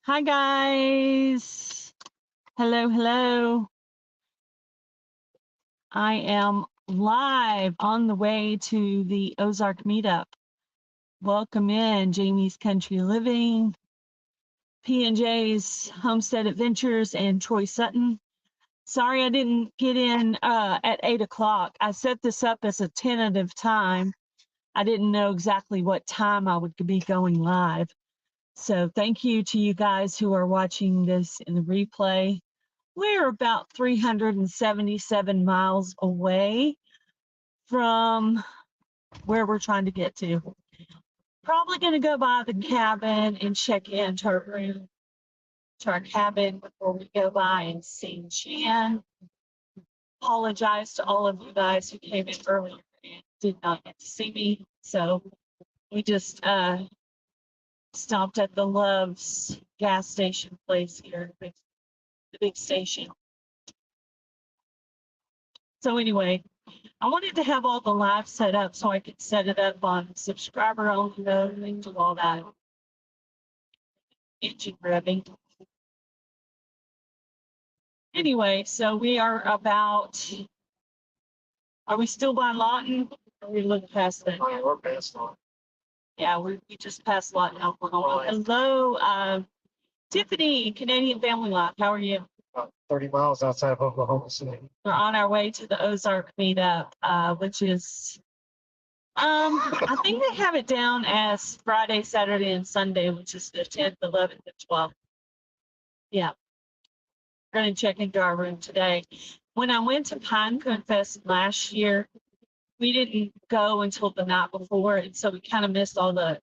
Hi guys. Hello, hello. I am live on the way to the Ozark Meetup. Welcome in Jamie's Country Living, P&J's Homestead Adventures, and Troy Sutton. Sorry I didn't get in at 8 o'clock. I set this up as a tentative time. I didn't know exactly what time I would be going live. So thank you to you guys who are watching this in the replay. We're about 377 miles away from where we're trying to get to. Probably going to go by the cabin and check into our room, to our cabin before we go by and see Jan. Apologize to all of you guys who came in earlier and did not get to see me. So we just stopped at the Love's gas station place here, the big station. So anyway, I wanted to have all the live set up so I could set it up on subscriber only mode and do all that engine revving. Anyway, so we are about, are we still by Lawton? Or are we looking past that? Oh, we're past Lawton. Yeah, we just passed Lawton, Oklahoma. Hello, Tiffany, Canadian Family Life. How are you? About 30 miles outside of Oklahoma City. We're on our way to the Ozark Meetup, which is, I think they have it down as Friday, Saturday, and Sunday, which is the 10th, 11th, and 12th. Yeah. We're going to check into our room today. When I went to Pinecone Fest last year, we didn't go until the night before, and so we kind of missed all the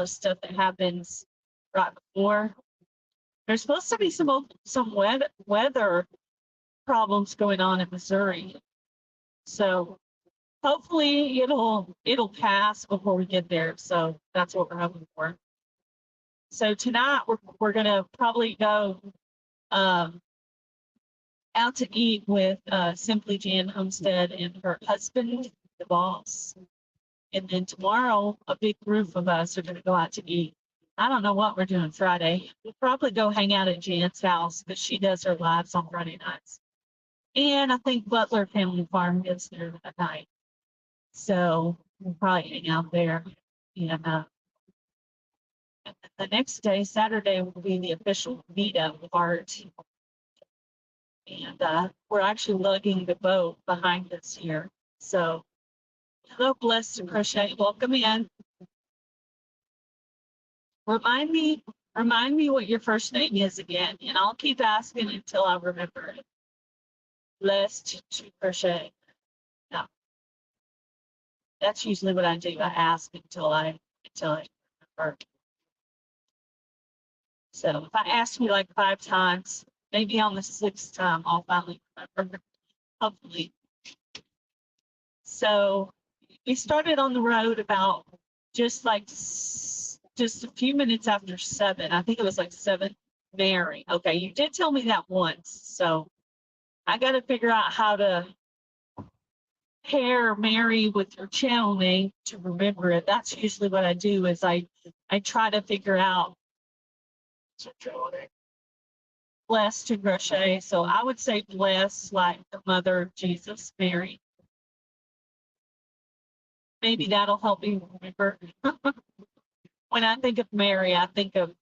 stuff that happens right before. There's supposed to be some weather problems going on in Missouri, so hopefully it'll pass before we get there. So that's what we're hoping for. So tonight we're gonna probably go out to eat with Simply Jan Homestead and her husband, the boss. And then tomorrow, a big group of us are gonna go out to eat. I don't know what we're doing Friday. We'll probably go hang out at Jan's house because she does her lives on Friday nights. And I think Butler Family Farm gets there at night. So we'll probably hang out there. And the next day, Saturday, will be the official meetup of our team. And we're actually lugging the boat behind us here. So hello, Blessed and Crochet. Welcome in. Remind me what your first name is again, and I'll keep asking until I remember it. Blessed to Crochet. No. That's usually what I do. I ask until I remember. So if I ask you like 5 times, maybe on the 6th time, I'll finally remember, hopefully. So we started on the road about just a few minutes after 7. I think it was like 7. Mary. Okay, you did tell me that once. So I got to figure out how to pair Mary with your channel name to remember it. That's usually what I do is I try to figure out Blessed to Crochet. So I would say bless like the mother of Jesus, Mary. Maybe that'll help me remember. When I think of Mary, I think of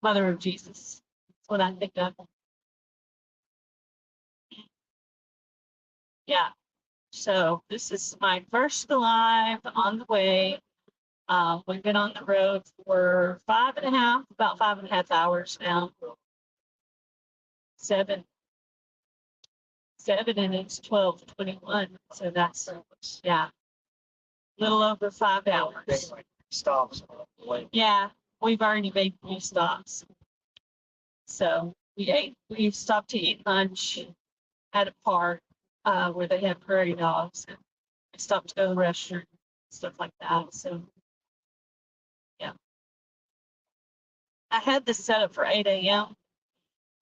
Mother of Jesus. That's what I think of. Yeah. So this is my first live on the way. We've been on the road for about 5.5 hours now. 7, and it's 12:21. So that's, yeah, a little over 5 hours. Stops. Yeah, we've already made 3 stops. So we stopped to eat lunch at a park where they have prairie dogs. We stopped to go to the restaurant, stuff like that. So yeah. I had this set up for 8 a.m.,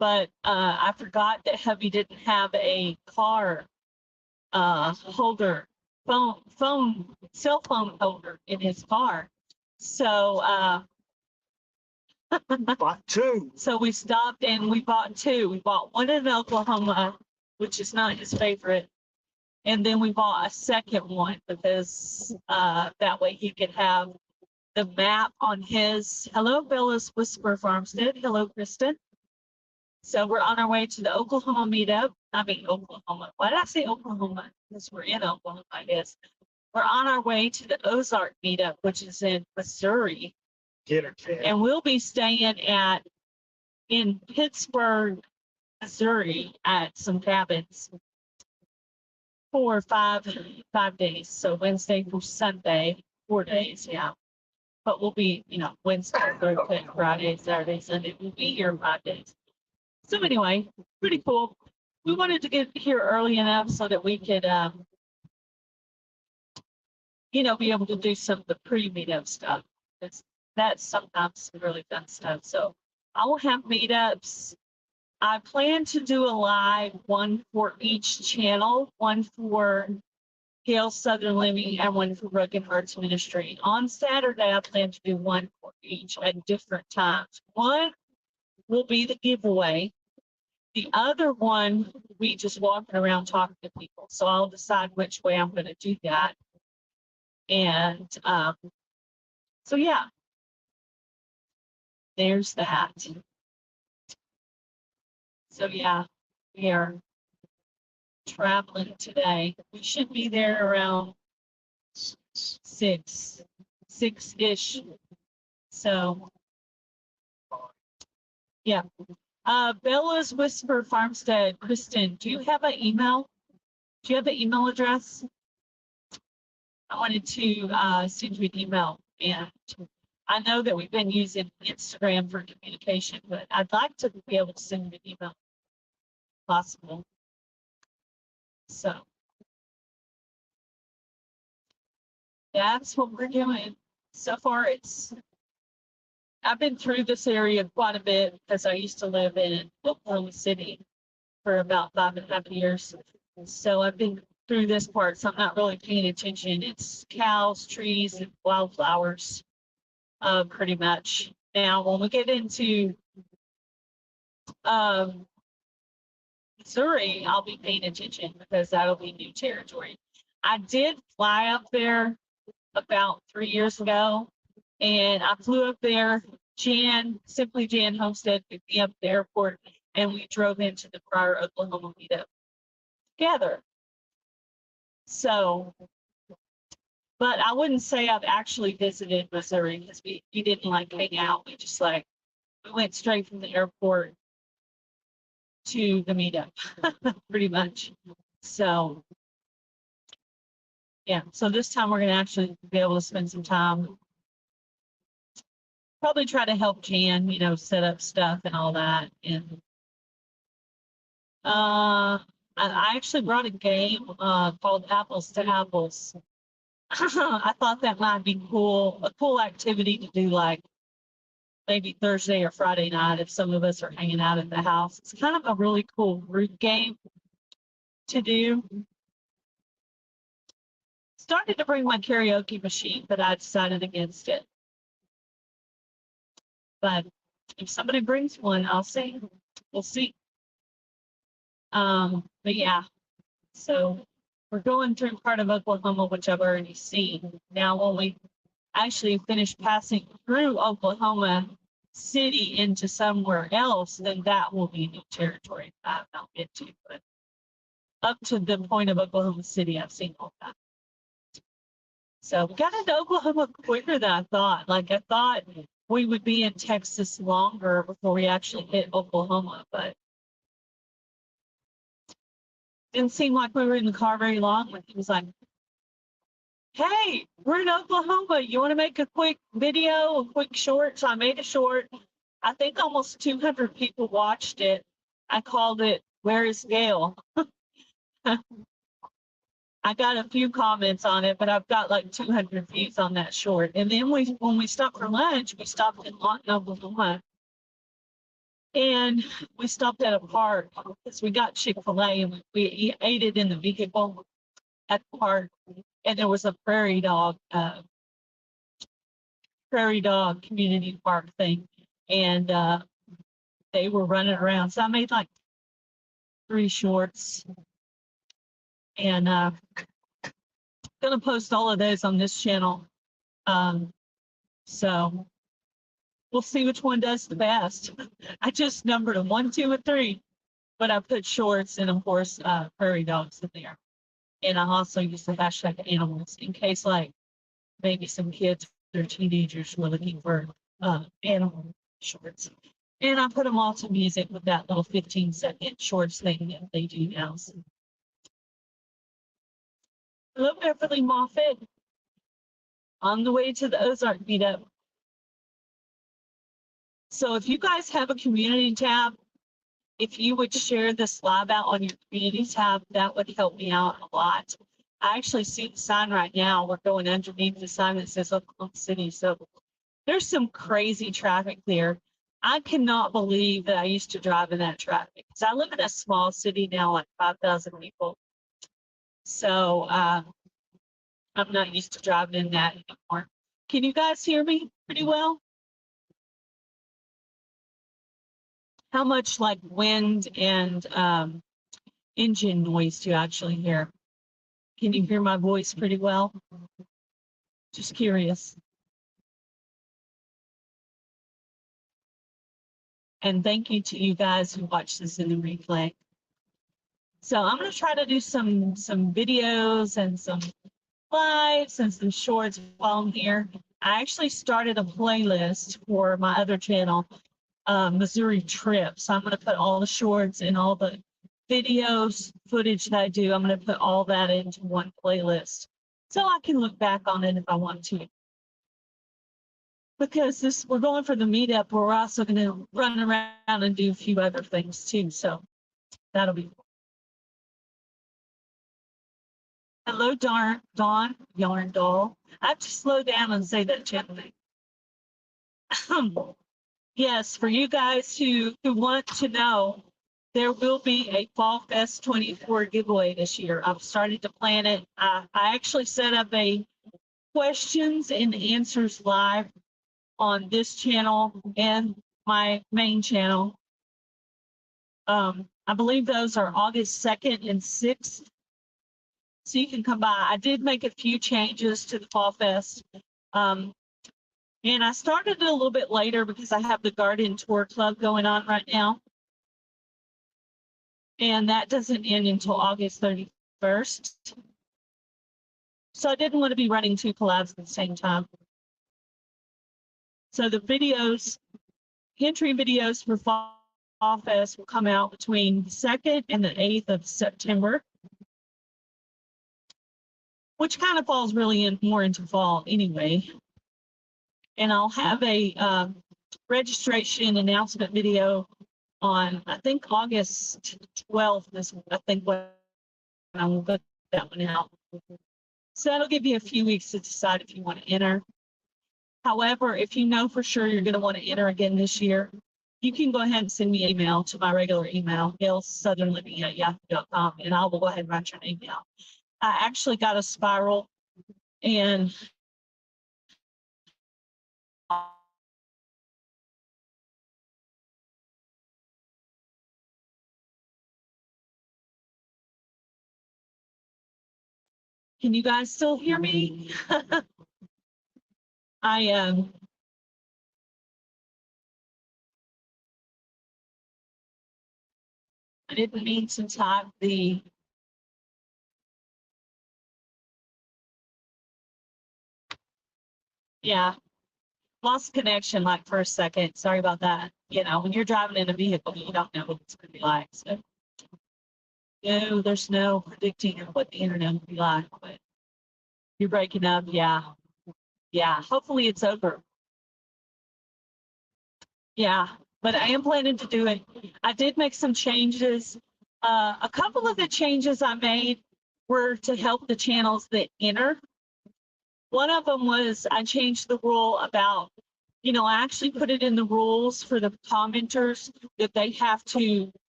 but I forgot that hubby didn't have a car holder, cell phone holder in his car. So Bought two. So we stopped and we bought two. We bought one in Oklahoma, which is not his favorite. And then we bought a second one because that way he could have the map on his. Hello, Bella's Whisper Farmstead. Hello, Kristen. So we're on our way to the Oklahoma meetup. I mean, Oklahoma. Why did I say Oklahoma? Because we're in Oklahoma, I guess. We're on our way to the Ozark meetup, which is in Missouri. Get her, kid. And we'll be staying in Pittsburgh, Missouri at some cabins for five days. So Wednesday through Sunday, 4 days, yeah. But we'll be, Wednesday, Thursday, Friday, Saturday, Sunday. We'll be here 5 days. So anyway, pretty cool. We wanted to get here early enough so that we could, be able to do some of the pre-meetup stuff. That's sometimes some really fun stuff. So I will have meetups. I plan to do a live, one for each channel, one for Gail Southern Living and one for Broken Hearts Ministry. On Saturday, I plan to do one for each at different times. One will be the giveaway. The other one, we just walking around talking to people. So I'll decide which way I'm going to do that. And so, yeah, there's that. So, yeah, we are traveling today. We should be there around 6-ish. So, yeah. Bella's Whisper Farmstead. Kristen, do you have an email? Do you have an email address? I wanted to send you an email. And I know that we've been using Instagram for communication, but I'd like to be able to send you an email if possible. So that's what we're doing. So far, I've been through this area quite a bit because I used to live in Oklahoma City for about 5.5 years. So I've been through this part, so I'm not really paying attention. It's cows, trees, and wildflowers, pretty much. Now, when we get into Missouri, I'll be paying attention because that'll be new territory. I did fly up there about 3 years ago, and I flew up there. Simply Jan Homestead picked me up at the airport, and we drove into the prior Oklahoma meetup together. So, but I wouldn't say I've actually visited Missouri because we didn't hang out. We went straight from the airport to the meetup, pretty much. So, yeah. So this time we're going to actually be able to spend some time. Probably try to help Jan, set up stuff and all that. And I actually brought a game called Apples to Apples. I thought that might be a cool activity to do maybe Thursday or Friday night if some of us are hanging out at the house. It's kind of a really cool group game to do. Started to bring my karaoke machine, but I decided against it. But if somebody brings one, I'll sing. We'll see. But yeah, so we're going through part of Oklahoma, which I've already seen. Now, when we actually finish passing through Oklahoma City into somewhere else, then that will be new territory. I'll get to, but up to the point of Oklahoma City, I've seen all that. So we got into Oklahoma quicker than I thought. I thought we would be in Texas longer before we actually hit Oklahoma, but didn't seem like we were in the car very long when he was like, hey, we're in Oklahoma. You want to make a quick video, a quick short? So I made a short. I think almost 200 people watched it. I called it, Where is Gail? I got a few comments on it, but I've got 200 views on that short. And then when we stopped for lunch, we stopped in Lawton, Oklahoma. And we stopped at a park because we got Chick-fil-A and we ate it in the vehicle at the park. And there was a prairie dog community park thing. and they were running around. So I made like 3 shorts, and gonna post all of those on this channel. So we'll see which one does the best. I just numbered them 1, 2, and 3, but I put shorts and of course prairie dogs in there. And I also used the hashtag animals in case like maybe some kids or teenagers were looking for animal shorts. And I put them all to music with that little 15-second shorts thing that they do now. So. Hello, Beverly Moffett. On the way to the Ozark Meetup. So if you guys have a community tab, if you would share this live out on your community tab, that would help me out a lot. I actually see the sign right now. We're going underneath the sign that says Oklahoma City. So there's some crazy traffic there. I cannot believe that I used to drive in that traffic because I live in a small city now, like 5,000 people. So I'm not used to driving in that anymore. Can you guys hear me pretty well? How much like wind and engine noise do you actually hear? Can you hear my voice pretty well? Just curious. And thank you to you guys who watch this in the replay. So I'm going to try to do some videos and some lives and some shorts while I'm here. I actually started a playlist for my other channel, Missouri Trip. So I'm going to put all the shorts and all the videos, footage that I do. I'm going to put all that into one playlist so I can look back on it if I want to. Because we're going for the meetup, we're also going to run around and do a few other things too. So that'll be cool. Hello, Dawn Yarn Doll. I have to slow down and say that gently. Yes, for you guys who want to know, there will be a Fall Fest 24 giveaway this year. I've started to plan it. I actually set up a questions and answers live on this channel and my main channel. I believe those are August 2nd and 6th. So you can come by. I did make a few changes to the Fall Fest. And I started it a little bit later because I have the Garden Tour Club going on right now. And that doesn't end until August 31st. So I didn't want to be running 2 collabs at the same time. So the videos, entry videos for Fall Fest will come out between the 2nd and the 8th of September, which kind of falls really more into fall anyway. And I'll have a registration announcement video on, I think, August 12th is, I think, when I will put that one out. So that'll give you a few weeks to decide if you want to enter. However, if you know for sure you're going to want to enter again this year, you can go ahead and send me an email to my regular email, gailsouthernliving@yahoo.com, and I will go ahead and write your name down. I actually got a spiral, and can you guys still hear me? I didn't mean to type the lost connection like for a second. Sorry about that. You know, when you're driving in a vehicle, you don't know what it's going to be like. So no, there's no predicting of what the internet will be like. But you're breaking up, yeah. Hopefully it's over. Yeah, but I am planning to do it. I did make some changes. A couple of the changes I made were to help the channels that enter. One of them was I changed the rule about, I actually put it in the rules for the commenters that they have to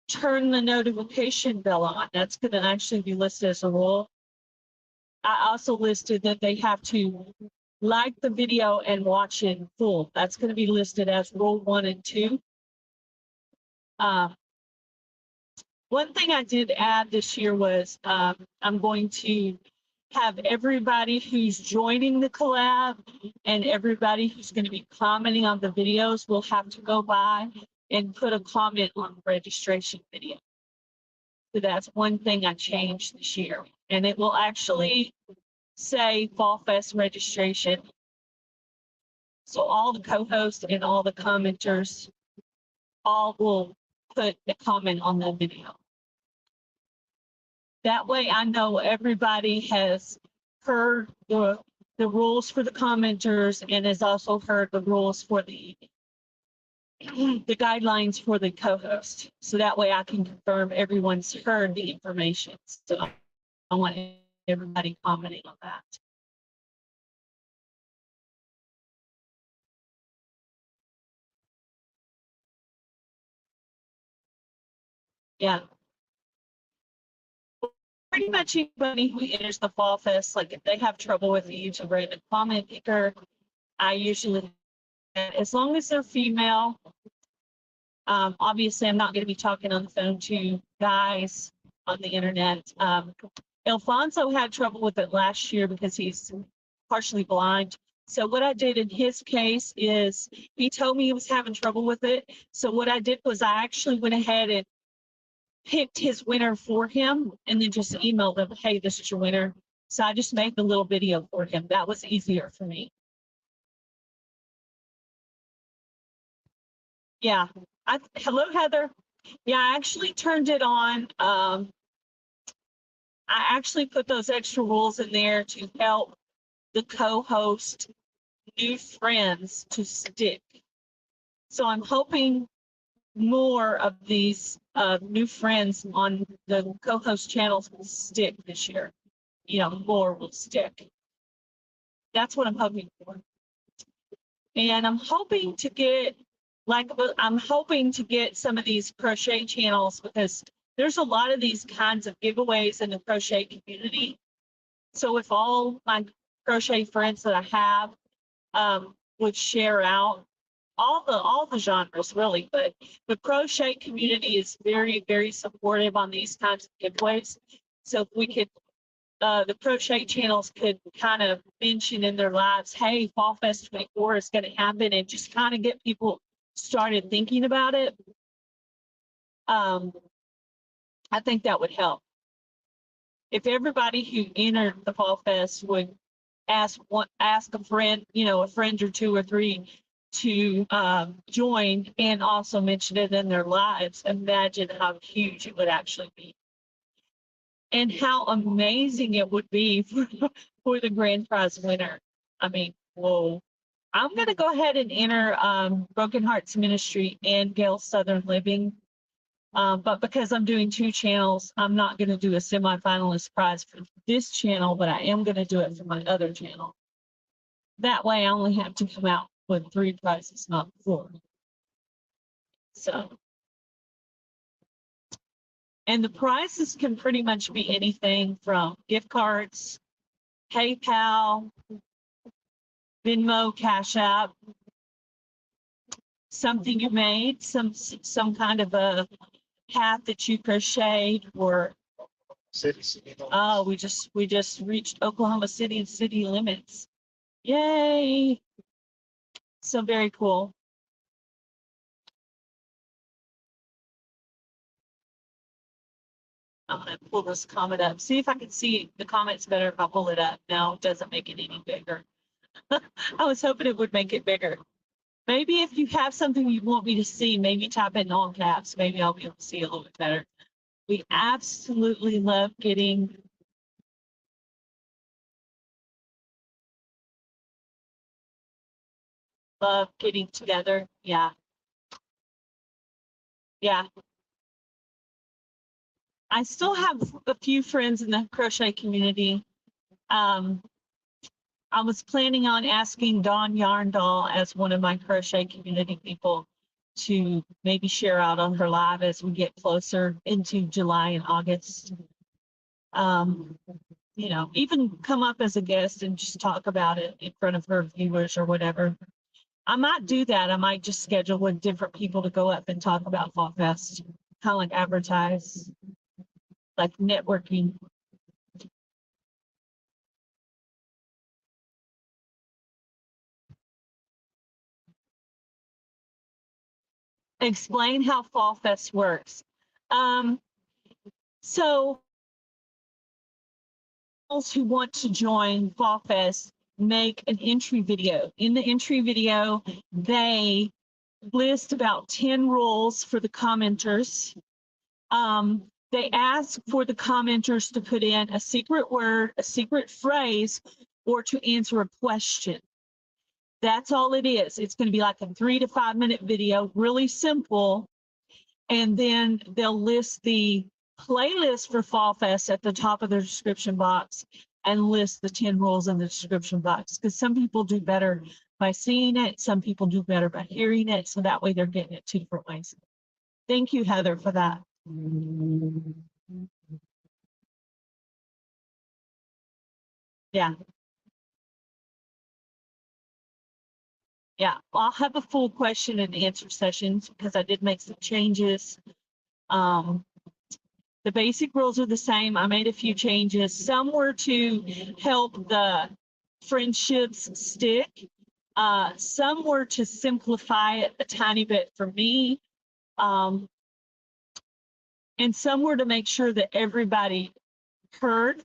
turn the notification bell on. That's going to actually be listed as a rule. I also listed that they have to like the video and watch it in full. That's going to be listed as rule 1 and 2. One thing I did add this year was I'm going to have everybody who's joining the collab and everybody who's going to be commenting on the videos will have to go by and put a comment on the registration video. So that's one thing I changed this year. And it will actually say Fall Fest registration. So all the co-hosts and all the commenters all will put a comment on the video. That way I know everybody has heard the rules for the commenters and has also heard the rules for the guidelines for the co-host. So that way I can confirm everyone's heard the information. So I want everybody commenting on that. Yeah. Pretty much anybody who enters the Fall Fest, like if they have trouble with the YouTube random comment picker, I usually, as long as they're female, obviously I'm not going to be talking on the phone to guys on the internet. Alfonso had trouble with it last year because he's partially blind. So what I did in his case is he told me he was having trouble with it. So what I did was I actually went ahead and picked his winner for him and then just emailed him, hey, this is your winner. So I just made the little video for him. That was easier for me. Yeah. Hello, Heather. Yeah, I actually turned it on. I actually put those extra rules in there to help the co-host new friends to stick. So I'm hoping more of these new friends on the co-host channels will stick this year. You know, more will stick. That's what I'm hoping for. And I'm hoping to get, some of these crochet channels because there's a lot of these kinds of giveaways in the crochet community. So if all my crochet friends that I have would share out all the genres really, but the crochet community is very, very supportive on these kinds of giveaways. So if we could, the crochet channels could kind of mention in their lives, hey, Fall Fest 24 is going to happen, and just kind of get people started thinking about it. I think that would help. If everybody who entered the Fall Fest would ask a friend, you know, a friend or two or three to join and also mention it in their lives, imagine how huge it would actually be. And how amazing it would be for the grand prize winner. I mean, whoa. I'm going to go ahead and enter Broken Hearts Ministry and Gale Southern Living. But because I'm doing 2 channels, I'm not going to do a semifinalist prize for this channel, but I am going to do it for my other channel. That way I only have to come out with 3 prizes, not 4. So, and the prizes can pretty much be anything from gift cards, PayPal, Venmo, Cash App, something you made, some kind of a hat that you crocheted, or oh, we just reached Oklahoma City and city limits. Yay! So very cool. I'm going to pull this comment up. See if I can see the comments better if I pull it up. No, it doesn't make it any bigger. I was hoping it would make it bigger. Maybe if you have something you want me to see, maybe type in all caps. Maybe I'll be able to see a little bit better. We absolutely love getting together. Yeah. Yeah. I still have a few friends in the crochet community. I was planning on asking Dawn Yarndall as one of my crochet community people to maybe share out on her live as we get closer into July and August. you know, even come up as a guest and just talk about it in front of her viewers or whatever. I might do that. I might just schedule with different people to go up and talk about Fall Fest, kind of like advertise, like networking. Explain how Fall Fest works. So those who want to join Fall Fest make an entry video. In the entry video, they list about 10 rules for the commenters. They ask for the commenters to put in a secret word, a secret phrase, or to answer a question. That's all it is. It's going to be like a 3 to 5 minute video, really simple. And then they'll list the playlist for Fall Fest at the top of their description box and list the 10 rules in the description box, because some people do better by seeing it. Some people do better by hearing it. So that way they're getting it 2 different ways. Thank you, Heather, for that. Yeah. Yeah, I'll have a full question and answer sessions because I did make some changes. The basic rules are the same. I made a few changes. Some were to help the friendships stick. Some were to simplify it a tiny bit for me. And some were to make sure that everybody heard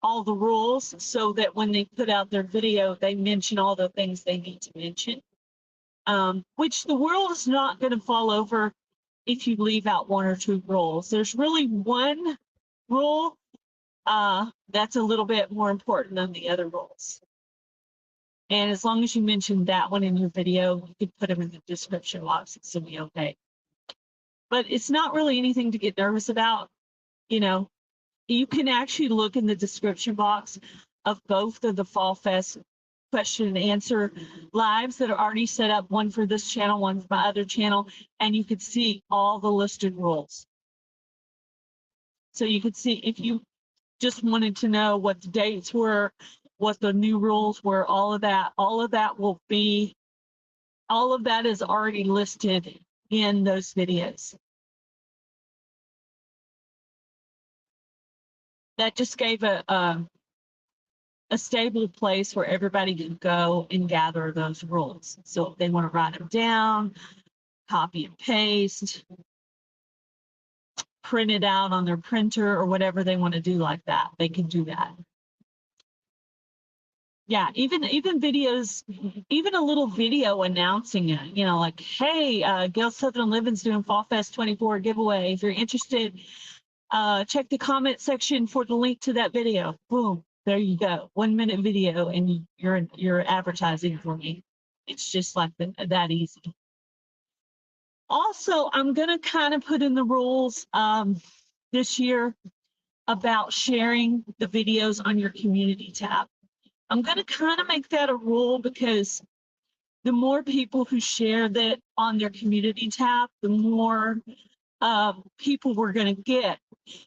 all the rules so that when they put out their video, they mention all the things they need to mention. Which the world is not going to fall over if you leave out 1 or 2 rules. There's really one rule that's a little bit more important than the other rules. And as long as you mention that one in your video, you could put them in the description box. It's going to be okay. But it's not really anything to get nervous about. You know, you can actually look in the description box of both of the Fall Fest question and answer lives that are already set up, one for this channel, one for my other channel, and you could see all the listed rules. So you could see if you just wanted to know what the dates were, what the new rules were, all of that will be, all of that is already listed in those videos. That just gave a stable place where everybody can go and gather those rules. So if they want to write them down, copy and paste, print it out on their printer or whatever they want to do like that, they can do that. Yeah, even videos, even a little video announcing it, you know, like, hey, Gail Southern Living's doing Fall Fest 24 giveaway. If you're interested, check the comment section for the link to that video. Boom, there you go. 1 minute video and you're advertising for me. It's just like that easy. Also, I'm going to kind of put in the rules this year about sharing the videos on your community tab. I'm going to kind of make that a rule because the more people who share that on their community tab, the more people we're going to get.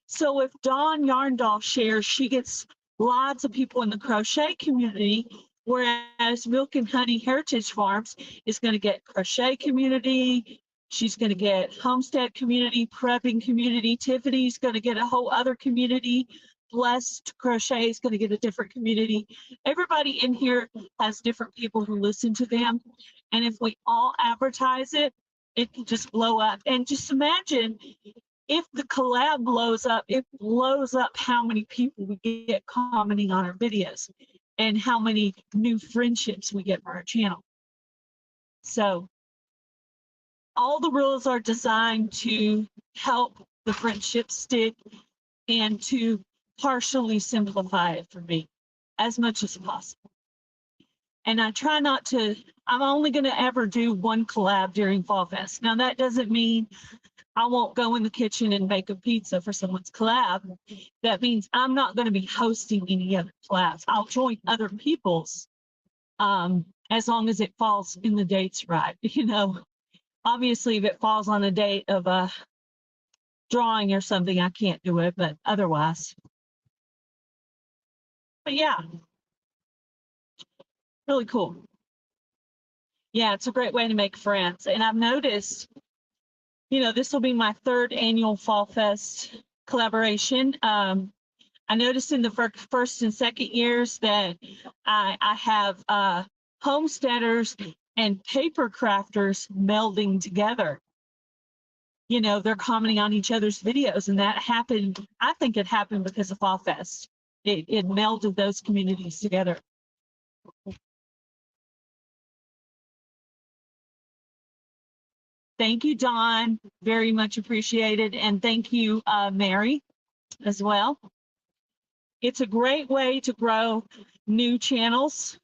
So if Dawn Yarndoll shares, she gets lots of people in the crochet community, whereas Milk and Honey Heritage Farms is going to get crochet community. She's going to get homestead community, prepping community. Tiffany's going to get a whole other community. Blessed Crochet is going to get a different community. Everybody in here has different people who listen to them. And if we all advertise it, it can just blow up. And just imagine if the collab blows up, it blows up how many people we get commenting on our videos and how many new friendships we get for our channel. So all the rules are designed to help the friendship stick and to partially simplify it for me as much as possible. And I try not to, I'm only going to ever do 1 collab during Fall Fest. Now that doesn't mean I won't go in the kitchen and make a pizza for someone's collab. That means I'm not going to be hosting any other collabs. I'll join other people's as long as it falls in the dates right. You know, obviously if it falls on a date of a drawing or something, I can't do it, but otherwise. But yeah, really cool. Yeah, it's a great way to make friends. And I've noticed, you know, this will be my third annual Fall Fest collaboration. I noticed in the first and second years that I have homesteaders and paper crafters melding together. You know, they're commenting on each other's videos, and that happened. I think it happened because of Fall Fest. It melded those communities together. Thank you, Don. Very much appreciated. And thank you, Mary, as well. It's a great way to grow new channels.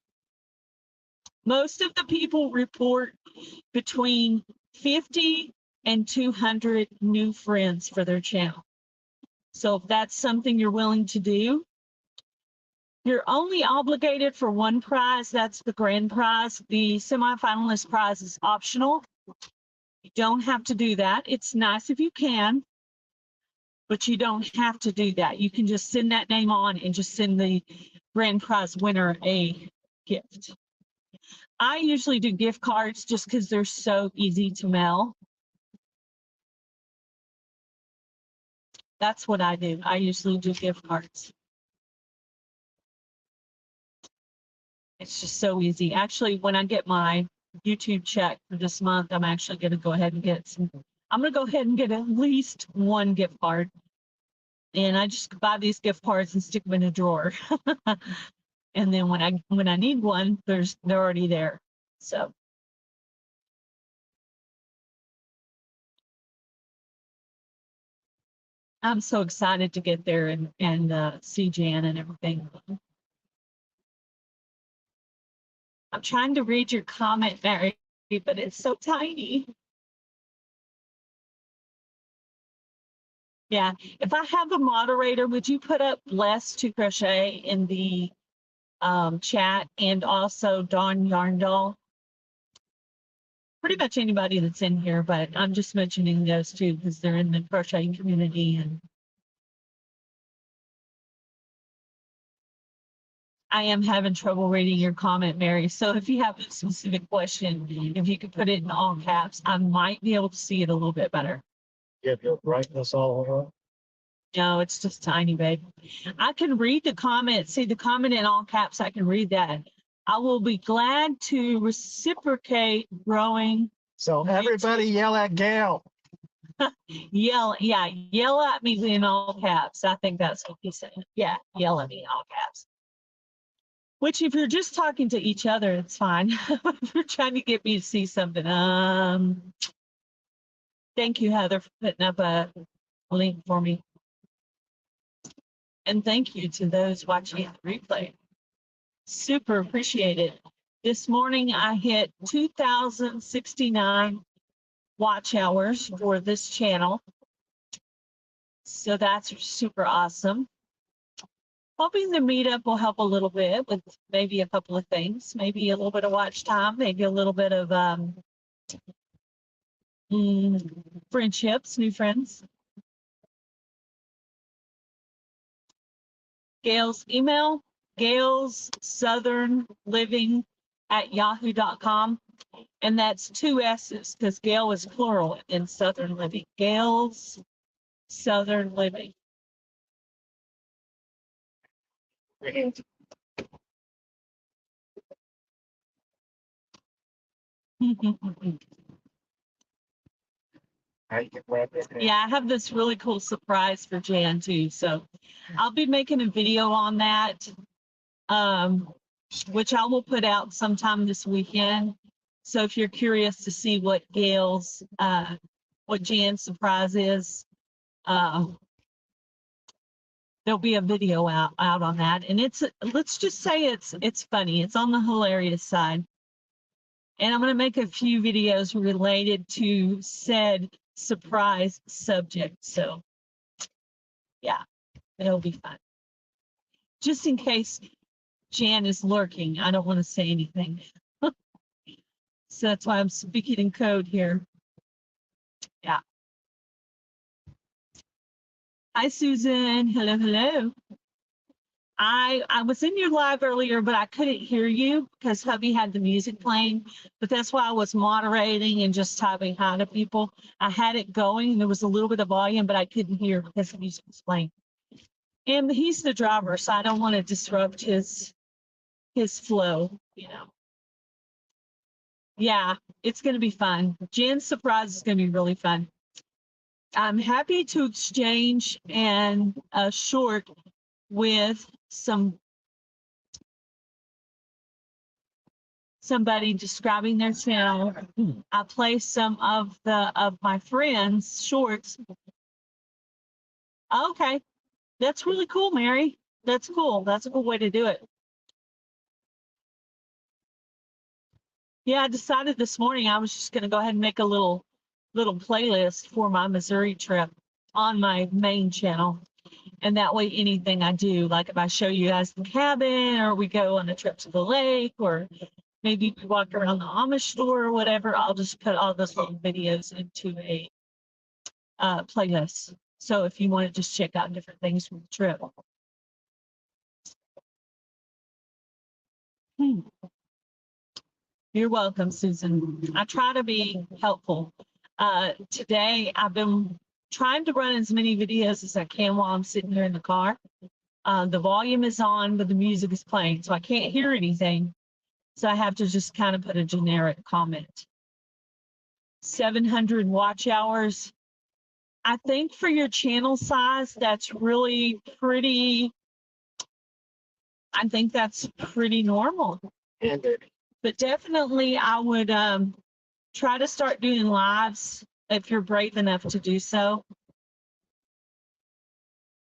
Most of the people report between 50 and 200 new friends for their channel. So if that's something you're willing to do, you're only obligated for one prize. That's the grand prize. The semifinalist prize is optional. You don't have to do that. It's nice if you can, but you don't have to do that. You can just send that name on and just send the grand prize winner a gift. I usually do gift cards just because they're so easy to mail. That's what I do. I usually do gift cards. It's just so easy. Actually, when I get my YouTube check for this month, I'm actually going to go ahead and get some. I'm going to go ahead and get at least one gift card. And I just buy these gift cards and stick them in a drawer. And then when I need one, they're already there. So I'm so excited to get there and see Jan and everything. I'm trying to read your comment, Mary, but it's so tiny. Yeah, if I have a moderator, would you put up Blessed to Crochet in the chat, and also Dawn Yarndall? Pretty much anybody that's in here, but I'm just mentioning those two because they're in the crocheting community. And I am having trouble reading your comment, Mary. So if you have a specific question, if you could put it in all caps, I might be able to see it a little bit better. Give your brightness all up. No, it's just tiny, babe. I can read the comment. See the comment in all caps. I can read that. I will be glad to reciprocate growing. So everybody yell at Gail. Yell at me in all caps. I think that's what he said. Yeah, yell at me in all caps. Which, if you're just talking to each other, it's fine. If you're trying to get me to see something, thank you, Heather, for putting up a link for me. And thank you to those watching the replay. Super appreciate it. This morning I hit 2,069 watch hours for this channel. So that's super awesome. Hoping the meetup will help a little bit with maybe a couple of things, maybe a little bit of watch time, maybe a little bit of friendships, new friends. Gail's email, gailssouthernliving@yahoo.com. And that's 2 S's because Gail is plural in Southern Living. Gail's Southern Living. Yeah, I have this really cool surprise for Jan too. So I'll be making a video on that, which I will put out sometime this weekend. So if you're curious to see what what Jan's surprise is, there'll be a video out on that. And let's just say it's funny. It's on the hilarious side. And I'm going to make a few videos related to said surprise subject. So yeah, it'll be fun. Just in case Jan is lurking, I don't want to say anything. So that's why I'm speaking in code here. Yeah. Hi, Susan. Hello, hello. I was in your live earlier, but I couldn't hear you because hubby had the music playing. But that's why I was moderating and just typing hi to people. I had it going and there was a little bit of volume, but I couldn't hear because the music was playing. And he's the driver, so I don't want to disrupt his flow, you know. Yeah, it's going to be fun. Jan's surprise is going to be really fun. I'm happy to exchange and a short with somebody describing their channel. I play some of my friends' shorts. Okay, that's really cool, Mary. That's cool. That's a cool way to do it. Yeah, I decided this morning I was just going to go ahead and make a little playlist for my Missouri trip on my main channel. And that way, anything I do, like if I show you guys the cabin or we go on a trip to the lake or maybe we walk around the Amish store or whatever, I'll just put all those little videos into a playlist. So if you want to just check out different things from the trip. You're welcome, Susan. I try to be helpful. Today, I've been trying to run as many videos as I can while I'm sitting here in the car. The volume is on, but the music is playing, so I can't hear anything. So I have to just kind of put a generic comment. 700 watch hours. I think for your channel size, that's really pretty. I think that's pretty normal. But definitely, I would try to start doing lives if you're brave enough to do so.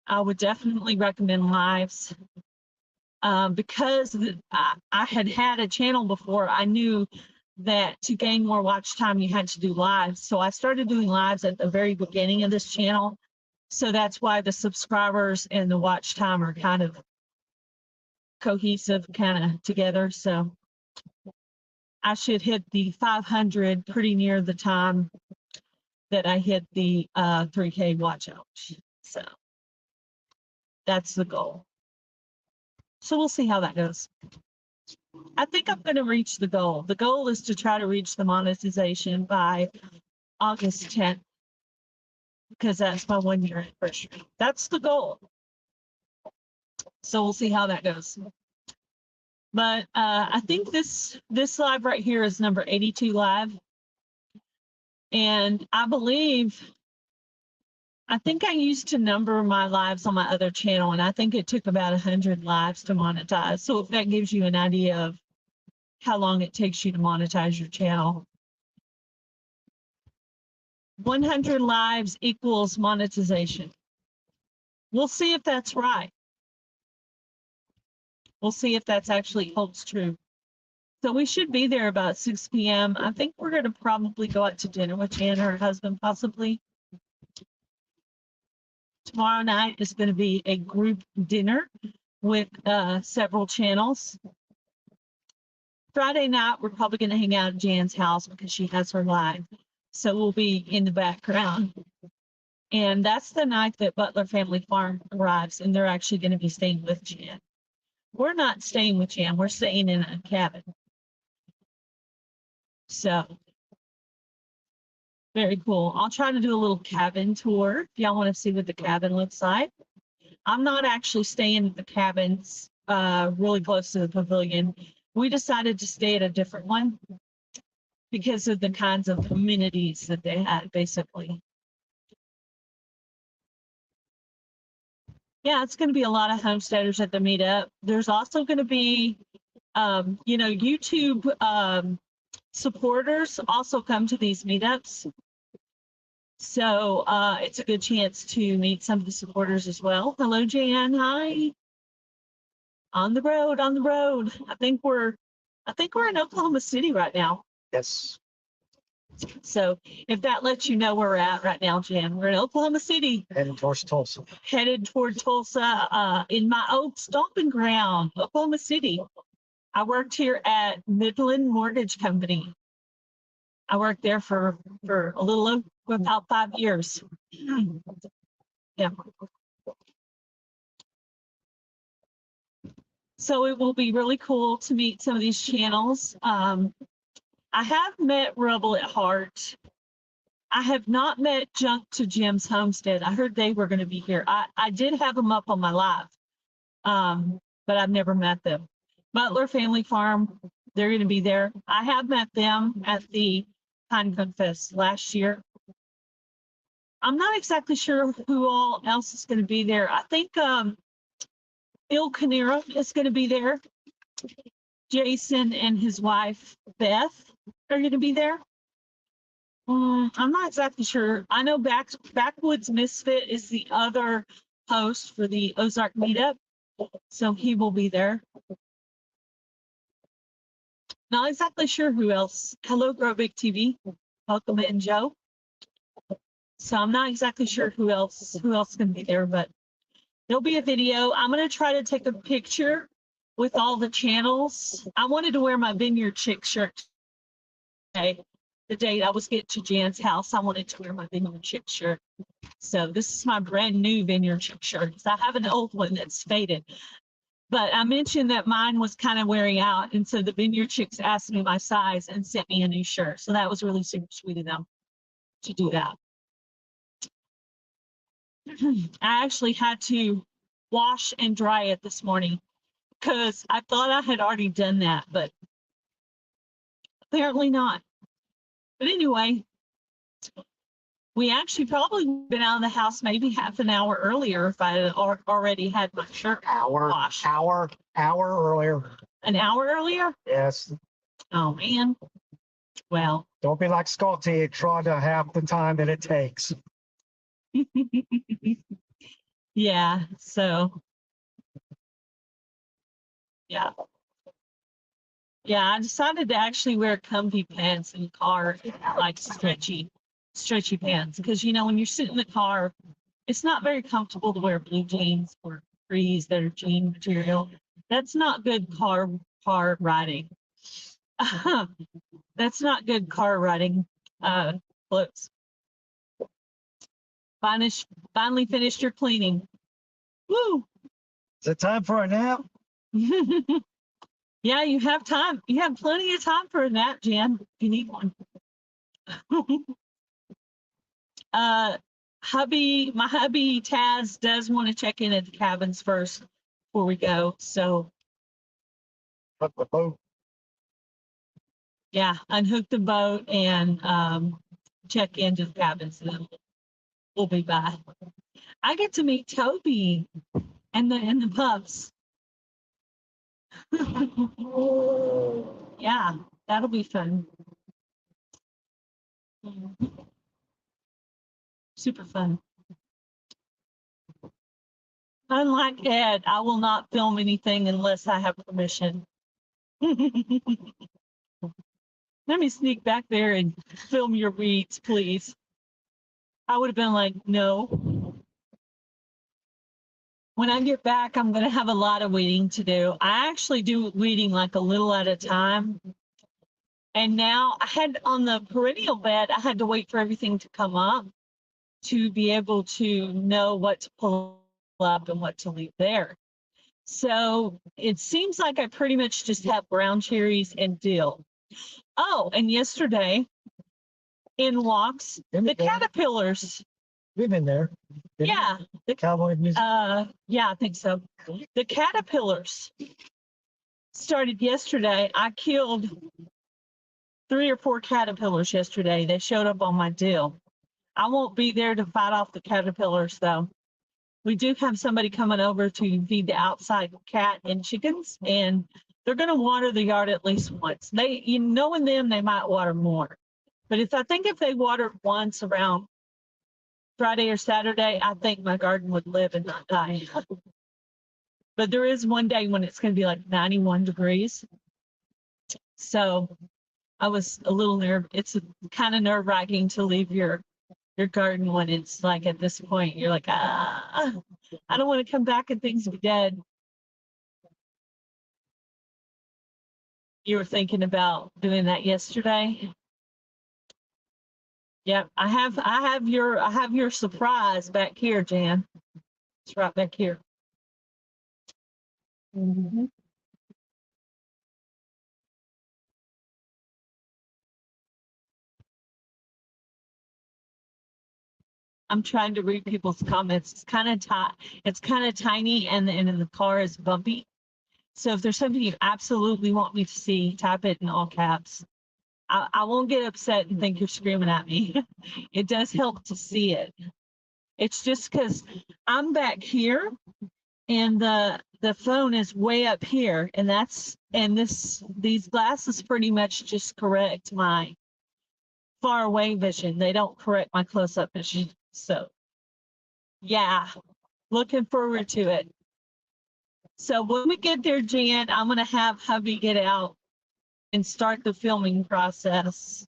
I would definitely recommend lives because I had a channel before. I knew that to gain more watch time, you had to do lives. So I started doing lives at the very beginning of this channel. So that's why the subscribers and the watch time are kind of cohesive, kind of together. So I should hit the 500 pretty near the time that I hit the 3K watch hours. So that's the goal. So we'll see how that goes. I think I'm going to reach the goal. The goal is to try to reach the monetization by August 10th, because that's my 1 year anniversary. That's the goal. So we'll see how that goes. But I think this live right here is number 82 live. And I think I used to number my lives on my other channel, and I think it took about 100 lives to monetize. So if that gives you an idea of how long it takes you to monetize your channel. 100 lives equals monetization. We'll see if that's right. We'll see if that's actually holds true. So we should be there about 6 p.m. I think we're going to probably go out to dinner with Jan and her husband, possibly. Tomorrow night is going to be a group dinner with several channels. Friday night, we're probably going to hang out at Jan's house because she has her live. So we'll be in the background. And that's the night that Butler Family Farm arrives, and they're actually going to be staying with Jan. We're not staying with Jan. We're staying in a cabin. So very cool. I'll try to do a little cabin tour if y'all want to see what the cabin looks like. I'm not actually staying at the cabins really close to the pavilion. We decided to stay at a different one because of the kinds of amenities that they had, basically. Yeah, it's going to be a lot of homesteaders at the meetup. There's also going to be, YouTube supporters also come to these meetups. So it's a good chance to meet some of the supporters as well. Hello, Jan. Hi. On the road, on the road. I think we're in Oklahoma City right now. Yes. So if that lets you know where we're at right now, Jan, we're in Oklahoma City. Heading towards Tulsa. Headed toward Tulsa in my old stomping ground, Oklahoma City. I worked here at Midland Mortgage Company. I worked there for a little over about 5 years. Yeah. So it will be really cool to meet some of these channels. I have met Rebel at Heart. I have not met Junk to Jim's Homestead. I heard they were going to be here. I did have them up on my live, but I've never met them. Butler Family Farm, they're going to be there. I have met them at the Pine Gun Fest last year. I'm not exactly sure who all else is going to be there. I think Il Canera is going to be there. Jason and his wife, Beth, are going to be there. I'm not exactly sure. I know Backwoods Misfit is the other host for the Ozark Meetup, so he will be there. Not exactly sure who else. Hello, Grow Big TV. Welcome in, Joe. So I'm not exactly sure who else is going to be there, but there'll be a video. I'm going to try to take a picture with all the channels. I wanted to wear my Vineyard Chick shirt today. The day I was getting to Jan's house, I wanted to wear my Vineyard Chick shirt. So this is my brand new Vineyard Chick shirt. I have an old one that's faded. But I mentioned that mine was kind of wearing out. And so the Vineyard Chicks asked me my size and sent me a new shirt. So that was really super sweet of them to do that. I actually had to wash and dry it this morning because I thought I had already done that, but apparently not. But anyway, we actually probably been out of the house maybe half an hour earlier if I had already had my shirt washed. Hour earlier. An hour earlier? Yes. Oh, man. Well. Don't be like Scotty trying to have the time that it takes. Yeah, so. Yeah. Yeah, I decided to actually wear comfy pants in the car, like stretchy pants, because when you're sitting in the car, it's not very comfortable to wear blue jeans or capris that are jean material. That's not good car riding. That's not good car riding clothes. Finally finished your cleaning. Woo! Is it time for a nap? Yeah, you have time. You have plenty of time for a nap, Jan, if you need one. My hubby Taz does want to check in at the cabins first before we go. So Hook the boat. yeah, unhook the boat and check into the cabins, and then we'll be back. I get to meet Toby and the pups. Yeah, that'll be fun. Super fun. Unlike Ed, I will not film anything unless I have permission. Let me sneak back there and film your weeds, please. I would have been like, no. When I get back, I'm going to have a lot of weeding to do. I actually do weeding like a little at a time. And now I had on the perennial bed, I had to wait for everything to come up to be able to know what to pull up and what to leave there. So it seems like I pretty much just have brown cherries and dill. Oh, and yesterday in walks the caterpillars. We've been there. Yeah. The cowboy music. Yeah, I think so. The caterpillars started yesterday. I killed 3 or 4 caterpillars yesterday. They showed up on my dill. I won't be there to fight off the caterpillars, though. We do have somebody coming over to feed the outside cat and chickens, and they're going to water the yard at least once. Knowing them, they might water more. But if they watered once around Friday or Saturday, I think my garden would live and not die. But there is one day when it's going to be like 91 degrees. So I was a little nervous. It's kind of nerve-wracking to leave your garden when it's like at this point, you're like, I don't want to come back and things be dead. You were thinking about doing that yesterday? Yeah, I have your surprise back here, Jan. It's right back here. Mm-hmm. I'm trying to read people's comments. It's kind of tiny, and the end of the car is bumpy. So if there's something you absolutely want me to see, type it in all caps. I won't get upset and think you're screaming at me. It does help to see it. It's just because I'm back here and the phone is way up here, and these glasses pretty much just correct my far away vision. They don't correct my close up vision. So yeah, looking forward to it. So when we get there, Jan, I'm gonna have hubby get out and start the filming process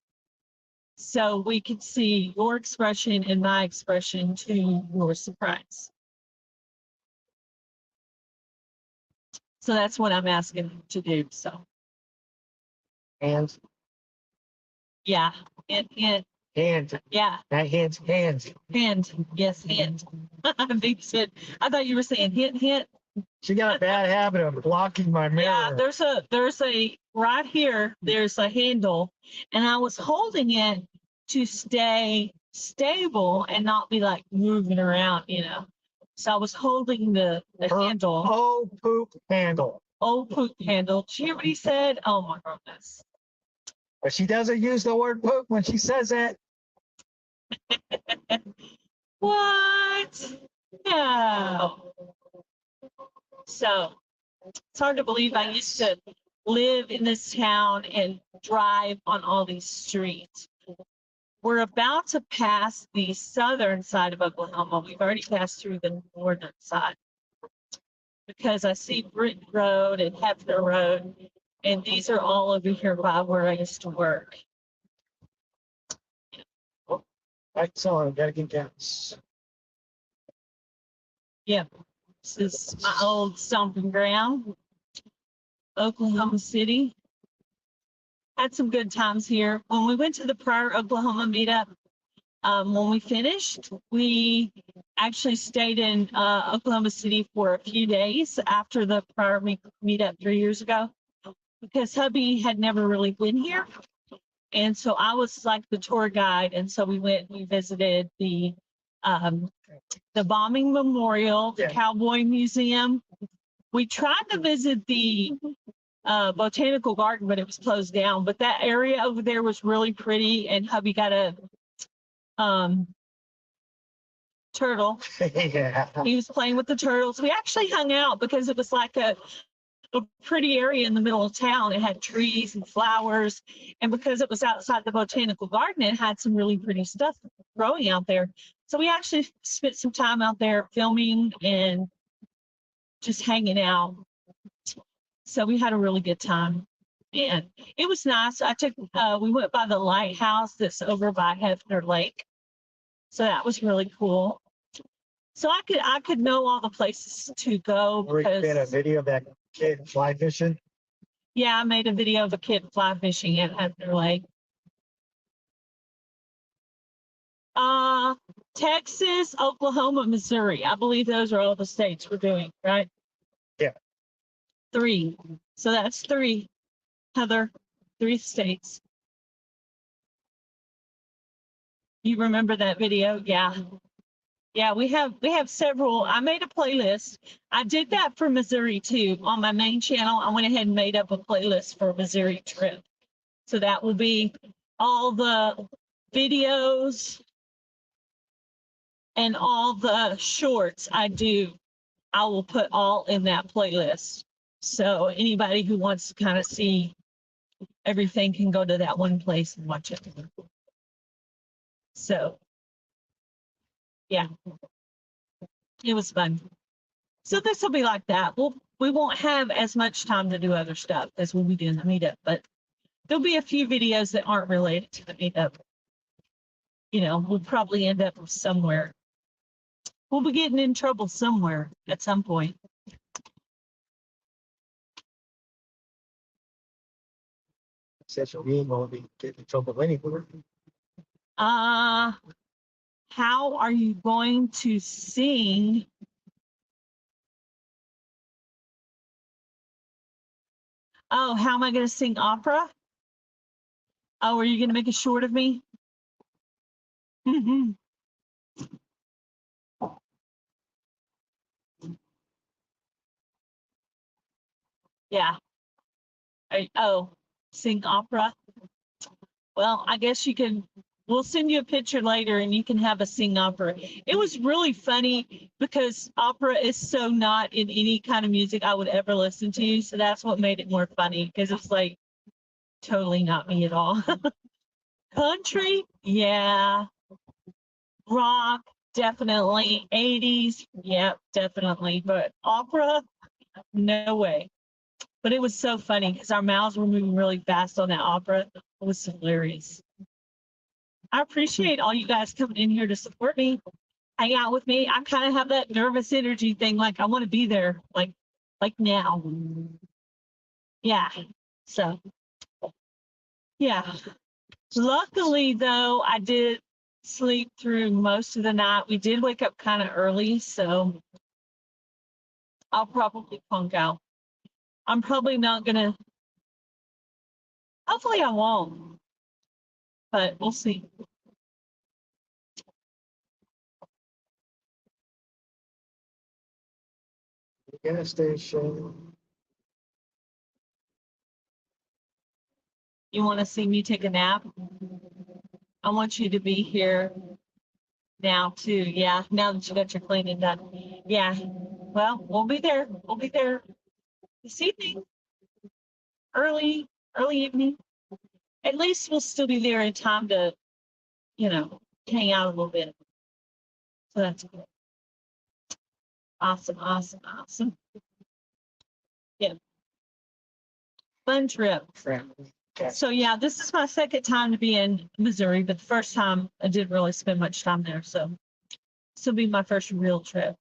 so we can see your expression and my expression to your surprise. So that's what I'm asking him to do. So Hands, yeah, and hands, yeah, not hands, hands. hand, yes, hand. I think you said, I thought you were saying hint. She got a bad habit of blocking my mirror. Yeah, there's a right here, there's a handle, and I was holding it to stay stable and not be like moving around, you know. So I was holding the handle. Oh, poop handle. Oh, poop handle. Did you hear what he said? Oh my goodness. But she doesn't use the word poop when she says it. What? No. So it's hard to believe I used to live in this town and drive on all these streets. We're about to pass the southern side of Oklahoma. We've already passed through the northern side because I see Britton Road and Hefner Road, and these are all over here by where I used to work. Lights on, gotta get gas. Yeah, this is my old stomping ground, Oklahoma City. Had some good times here. When we went to the prior Oklahoma meetup, when we finished, we actually stayed in Oklahoma City for a few days after the prior meetup 3 years ago, because hubby had never really been here. And so I was like the tour guide. And so we visited the bombing memorial, the Cowboy Museum. We tried to visit the botanical garden, but it was closed down. But that area over there was really pretty, and hubby got a turtle. Yeah. He was playing with the turtles. We actually hung out because it was like a pretty area in the middle of town. It had trees and flowers, and because it was outside the botanical garden, it had some really pretty stuff growing out there. So we actually spent some time out there filming and just hanging out. So we had a really good time, and it was nice. We went by the lighthouse that's over by Hefner Lake, so that was really cool. So I could know all the places to go. We made a video of that kid fly fishing. Yeah, I made a video of a kid fly fishing at Hefner Lake. Texas, Oklahoma, Missouri. I believe those are all the states we're doing, right? Yeah. 3. So that's 3, Heather. 3 states. You remember that video? Yeah. Yeah, we have several. I made a playlist. I did that for Missouri too. On my main channel, I went ahead and made up a playlist for a Missouri trip. So that will be all the videos and all the shorts I do. I will put all in that playlist. So anybody who wants to kind of see everything can go to that one place and watch it. So yeah, it was fun. So this will be like that. We won't have as much time to do other stuff as we'll be doing the meetup, but there'll be a few videos that aren't related to the meetup. You know, we'll probably end up somewhere. We'll be getting in trouble somewhere at some point. Says we ain't gonna be getting in trouble anywhere. How are you going to sing? Oh, how am I going to sing opera? Oh, are you going to make a short of me? Yeah. Oh, sing opera. Well, I guess you can. We'll send you a picture later, and you can have a sing opera. It was really funny because opera is so not in any kind of music I would ever listen to. So that's what made it more funny because it's like totally not me at all. Country, yeah. Rock, definitely. 80s, yeah, definitely. But opera, no way. But it was so funny because our mouths were moving really fast on that opera. It was hilarious. I appreciate all you guys coming in here to support me, hang out with me. I kind of have that nervous energy thing, like I want to be there, like now. Yeah. So yeah. Luckily though, I did sleep through most of the night. We did wake up kind of early, so I'll probably punk out. I'm probably not gonna. Hopefully I won't, but we'll see. Gas station. You want to see me take a nap? I want you to be here now too. Yeah, now that you got your cleaning done. Yeah. Well, we'll be there. We'll be there this evening, early, early evening. At least we'll still be there in time to, hang out a little bit. So that's good. Awesome, awesome, awesome. Yeah. Fun trip. So yeah, this is my second time to be in Missouri, but the first time I didn't really spend much time there. So this will be my first real trip.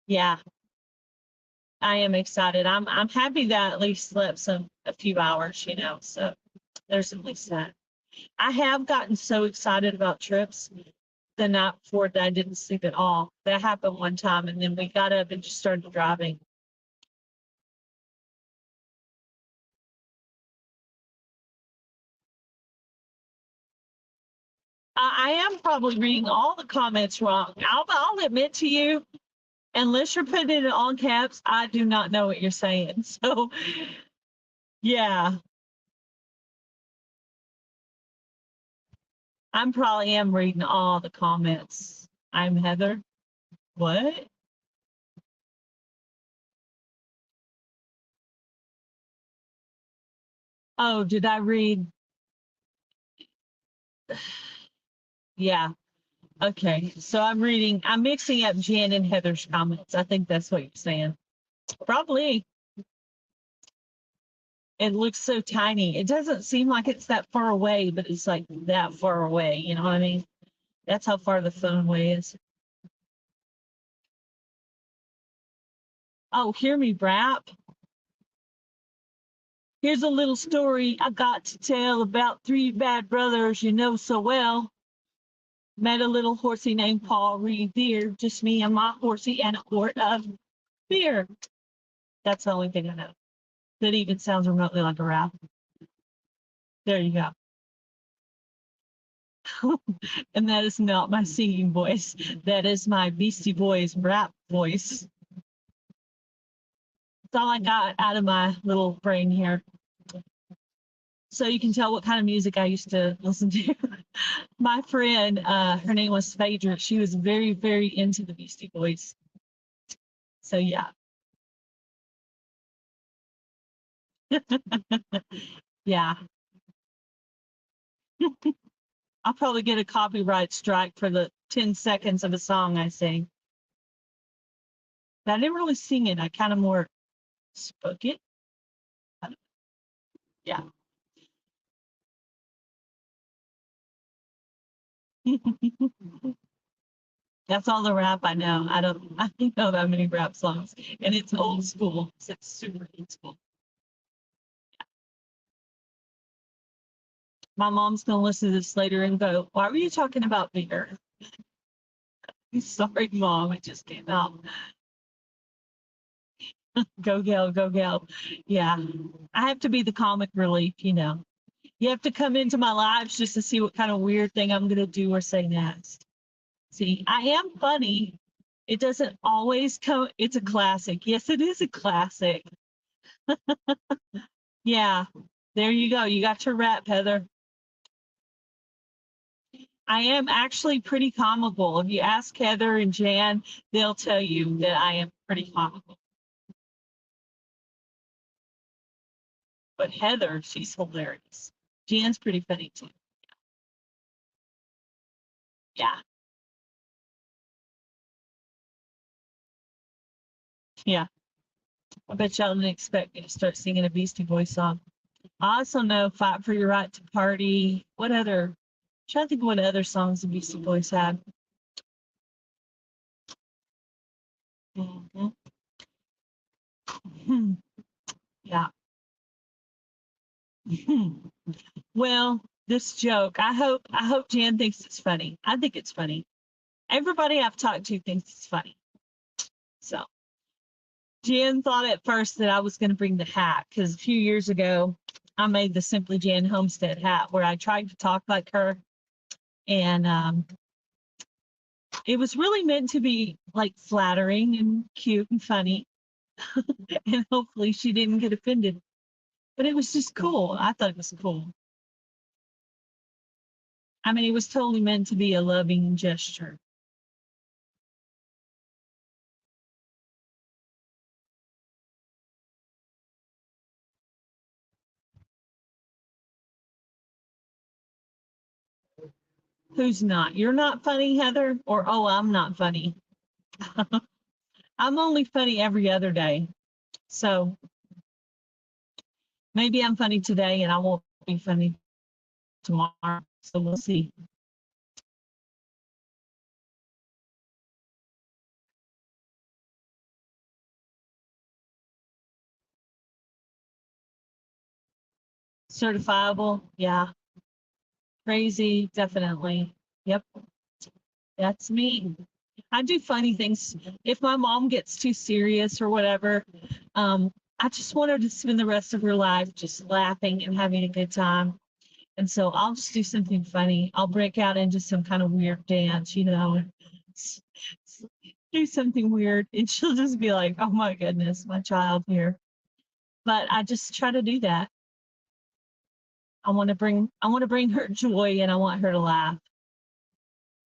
Yeah, I am excited. I'm happy that I at least slept a few hours, so there's at least that. I have gotten so excited about trips the night before that I didn't sleep at all. That happened one time, and then we got up and just started driving. I am probably reading all the comments wrong. I'll admit to you, unless you're putting it in all caps, I do not know what you're saying. So, yeah, I'm probably am reading all the comments. I'm Heather. What? Oh, did I read? Yeah. Okay. So I'm mixing up Jen and Heather's comments. I think that's what you're saying. Probably. It looks so tiny. It doesn't seem like it's that far away, but it's like that far away. You know what I mean? That's how far the phone away is. Oh, hear me rap. Here's a little story I got to tell about three bad brothers you know so well. Met a little horsey named Paul Revere, just me and my horsey and a quart of beer. That's the only thing I know. That even sounds remotely like a rap. There you go. And that is not my singing voice. That is my Beastie Boys rap voice. That's all I got out of my little brain here. So you can tell what kind of music I used to listen to. My friend, her name was Phaedra. She was very, very into the Beastie Boys. So yeah. Yeah. I'll probably get a copyright strike for the 10 seconds of a song I sing. But I didn't really sing it. I kind of more spoke it. Yeah. That's all the rap I know. I don't know that many rap songs. And it's old school. So it's super old school. My mom's gonna listen to this later and go, why were you talking about beer? Sorry, Mom, it just came out. Go Gal, go Gal. Yeah. I have to be the comic relief, You have to come into my lives just to see what kind of weird thing I'm gonna do or say next. See, I am funny. It doesn't always come. It's a classic. Yes, it is a classic. Yeah, there you go. You got your rap, Heather. I am actually pretty comical. If you ask Heather and Jan, they'll tell you that I am pretty comical. But Heather, she's hilarious. Jan's pretty funny too. Yeah. Yeah. I bet y'all didn't expect me to start singing a Beastie Boys song. I also know Fight for Your Right to Party. What other? I'm trying to think of what other songs the Beastie Boys had. Mhm. Yeah. Well, this joke, I hope Jan thinks it's funny. I think it's funny. Everybody I've talked to thinks it's funny. So Jan thought at first that I was going to bring the hat because a few years ago I made the Simply Jan Homestead hat where I tried to talk like her, and it was really meant to be like flattering and cute and funny, and hopefully she didn't get offended. But it was just cool. I thought it was cool. I mean, it was totally meant to be a loving gesture. Who's not? You're not funny, Heather? Or, oh, I'm not funny. I'm only funny every other day. So maybe I'm funny today and I won't be funny tomorrow. So we'll see. Certifiable? Yeah. Crazy? Definitely. Yep. That's me. I do funny things. If my mom gets too serious or whatever, I just want her to spend the rest of her life just laughing and having a good time. And so I'll just do something funny. I'll break out into some kind of weird dance, do something weird. And she'll just be like, oh my goodness, my child here. But I just try to do that. I want to bring her joy and I want her to laugh.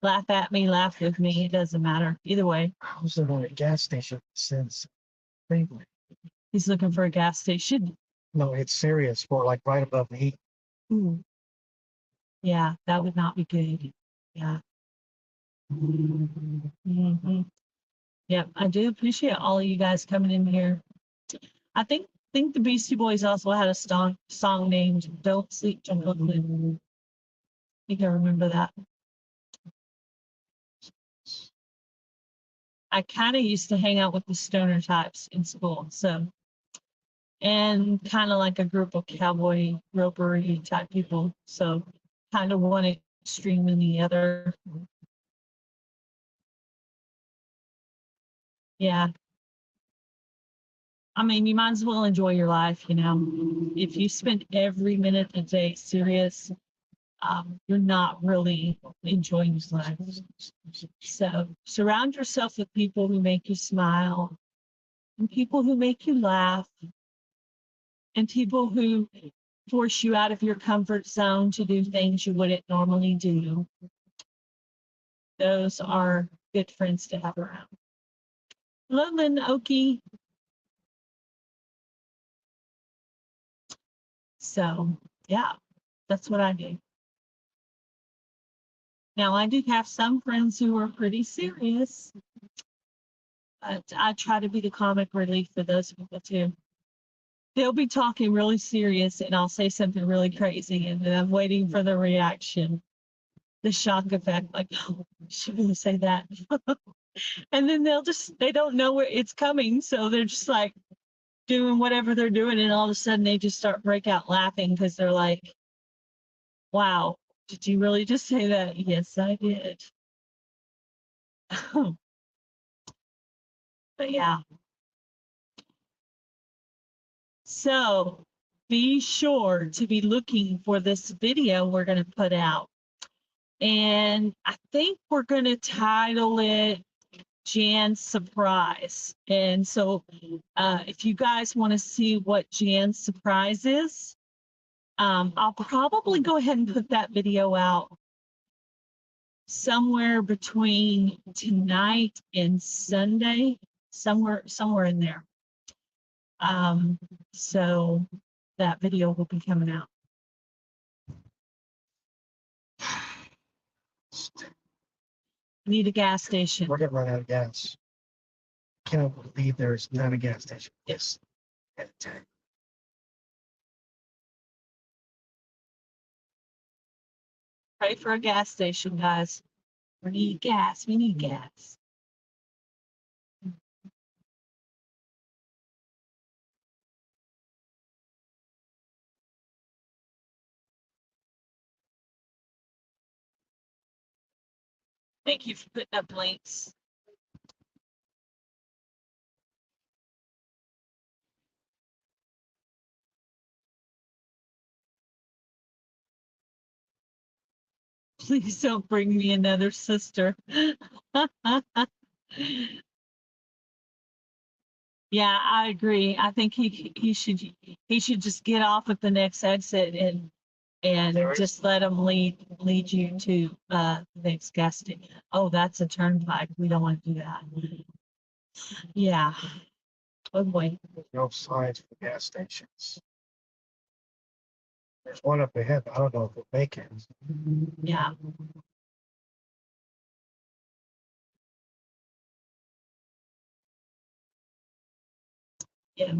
Laugh at me, laugh with me. It doesn't matter. Either way. I was in a gas station since Cleveland. He's looking for a gas station. No, it's serious for like right above me. Ooh. Yeah, that would not be good. Yeah. Mm-hmm. Yep, I do appreciate all of you guys coming in here. I think the Beastie Boys also had a song named "Don't Sleep Till Brooklyn." I think I remember that. I kind of used to hang out with the stoner types in school, so and kind of like a group of cowboy ropery type people. So kind of one extreme than the other. Yeah. I mean, you might as well enjoy your life, If you spend every minute of the day serious, you're not really enjoying your life. So surround yourself with people who make you smile and people who make you laugh and people who force you out of your comfort zone to do things you wouldn't normally do. Those are good friends to have around. Hello, Lynn Oki. So, yeah, that's what I do. Now, I do have some friends who are pretty serious, but I try to be the comic relief for those people too. They'll be talking really serious and I'll say something really crazy and then I'm waiting for the reaction, the shock effect, like, oh, should really say that. And then they don't know where it's coming. So they're just like doing whatever they're doing. And all of a sudden they just break out laughing because they're like, wow, did you really just say that? Yes, I did. But yeah. So be sure to be looking for this video we're going to put out. And I think we're going to title it Jan's surprise. And so if you guys want to see what Jan's surprise is, I'll probably go ahead and put that video out somewhere between tonight and Sunday, somewhere in there. So that video will be coming out. Need a gas station. We're gonna run out of gas. Can't believe there's not a gas station. Yes. At a tank. Pray for a gas station, guys. We need gas. We need gas. Thank you for putting up links. Please don't bring me another sister. Yeah, I agree. I think he should just get off at the next exit and just let him lead you to the next gas station. Oh, that's a turnpike. We don't want to do that. Yeah. Oh boy. There's no signs for gas stations. There's one up ahead, but I don't know if it'll make it. Yeah. Yeah.